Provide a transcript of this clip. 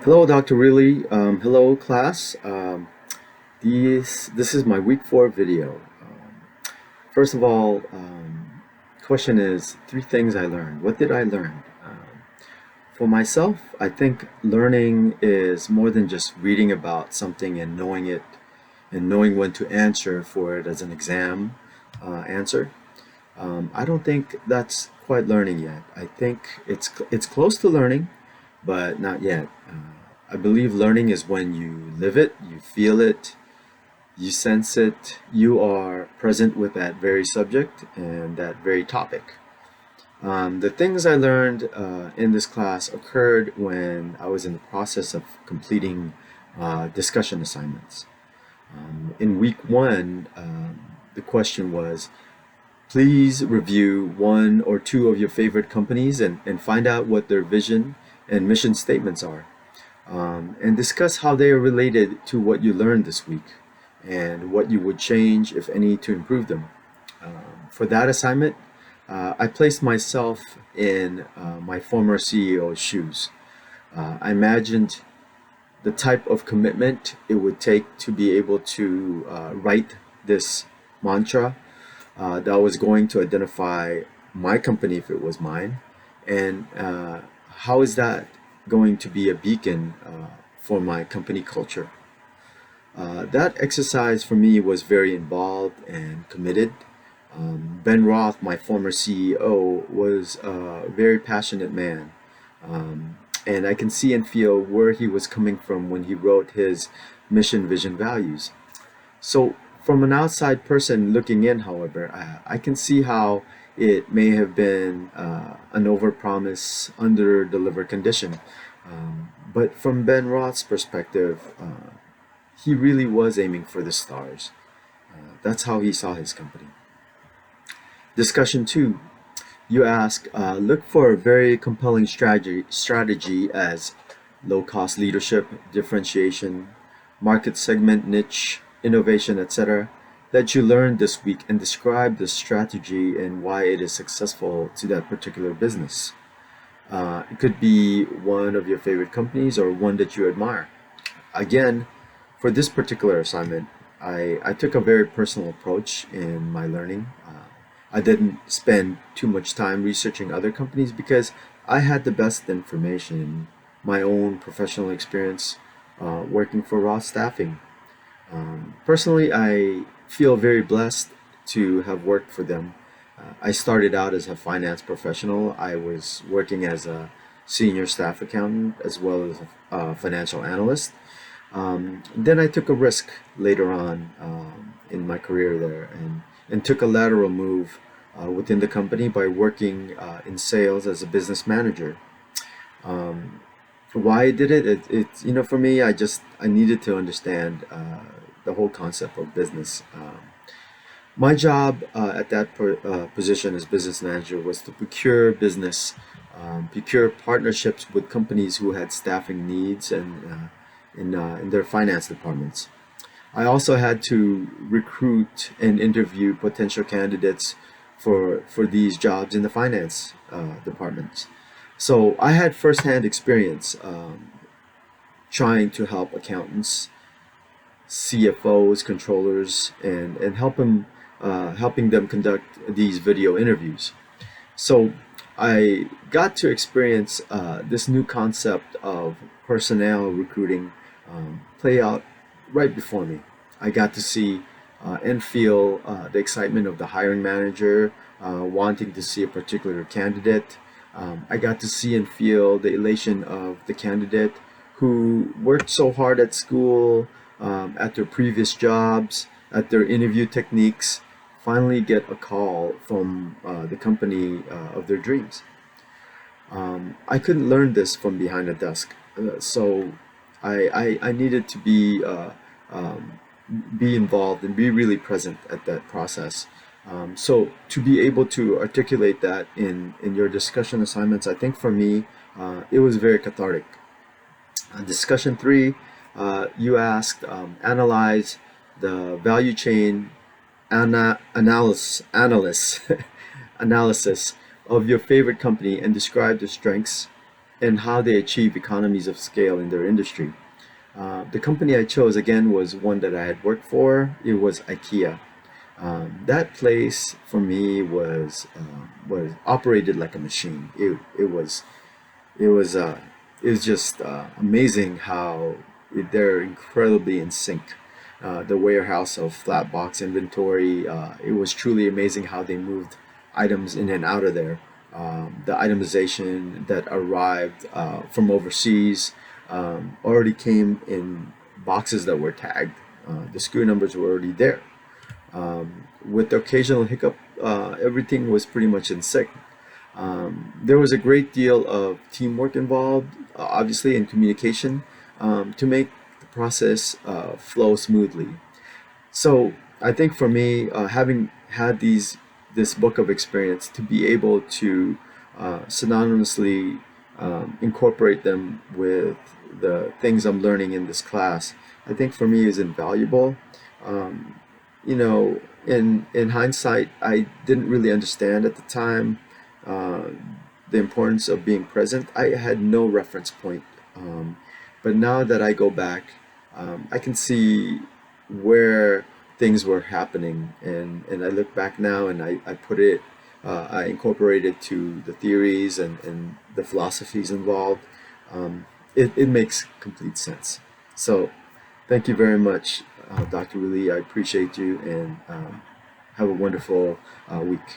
Hello, Dr. Riley. Hello, class. This is my week 4 video. First of all, question is three things I learned. What did I learn? For myself, I think learning is more than just reading about something and knowing it and knowing when to answer for it as an exam answer. I don't think that's quite learning yet. I think it's close to learning, but not yet. I believe learning is when you live it, you feel it, you sense it, you are present with that very subject and that very topic. The things I learned in this class occurred when I was in the process of completing discussion assignments. In week 1, the question was, please review one or two of your favorite companies and find out what their vision and mission statements are, and discuss how they are related to what you learned this week and what you would change, if any, to improve them. For that assignment, I placed myself in my former CEO's shoes. I imagined the type of commitment it would take to be able to write this mantra that was going to identify my company if it was mine, and how is that going to be a beacon for my company culture. That exercise for me was very involved and committed. Ben Roth, my former CEO, was a very passionate man. And I can see and feel where he was coming from when he wrote his mission, vision, values. So, from an outside person looking in, however, I can see how it may have been an overpromise, under-deliver condition. But from Ben Roth's perspective, he really was aiming for the stars. That's how he saw his company. Discussion 2. You ask, look for a very compelling strategy as low-cost leadership, differentiation, market segment, niche, innovation, etc., that you learned this week, and describe the strategy and why it is successful to that particular business. It could be one of your favorite companies or one that you admire. Again, for this particular assignment, I took a very personal approach in my learning. I didn't spend too much time researching other companies because I had the best information, my own professional experience working for Ross Staffing. Personally, I feel very blessed to have worked for them. I started out as a finance professional. I was working as a senior staff accountant as well as a financial analyst. Then I took a risk later on in my career there, and took a lateral move within the company by working in sales as a business manager. Um, why I did it, for me, I needed to understand the whole concept of business. My job at that position as business manager was to procure business, procure partnerships with companies who had staffing needs and in their finance departments. I also had to recruit and interview potential candidates for these jobs in the finance departments. So I had firsthand experience trying to help accountants, CFOs, controllers, and helping them conduct these video interviews. So I got to experience this new concept of personnel recruiting play out right before me. I got to see and feel the excitement of the hiring manager wanting to see a particular candidate. I got to see and feel the elation of the candidate who worked so hard at school, at their previous jobs, at their interview techniques, finally get a call from the company of their dreams. I couldn't learn this from behind a desk, so I needed to be involved and be really present at that process. So to be able to articulate that in your discussion assignments, I think for me, it was very cathartic. Discussion 3, you asked, analyze the value chain analysis of your favorite company and describe the strengths, and how they achieve economies of scale in their industry. The company I chose again was one that I had worked for. It was IKEA. That place for me was operated like a machine. It was it was just amazing how they're incredibly in sync. The warehouse of flat box inventory. It was truly amazing how they moved items in and out of there. The itemization that arrived from overseas already came in boxes that were tagged. The SKU numbers were already there. With the occasional hiccup, everything was pretty much in sync. There was a great deal of teamwork involved, obviously, in communication to make the process flow smoothly. So I think for me, having had this book of experience, to be able to synonymously incorporate them with the things I'm learning in this class, I think for me is invaluable. Um, in hindsight, I didn't really understand at the time uh, the importance of being present. I had no reference point. Um, but now that I go back, I can see where things were happening, and I look back now and I put it, I incorporate it to the theories and the philosophies involved. It makes complete sense. So, thank you very much, Dr. Willie. I appreciate you, and have a wonderful week.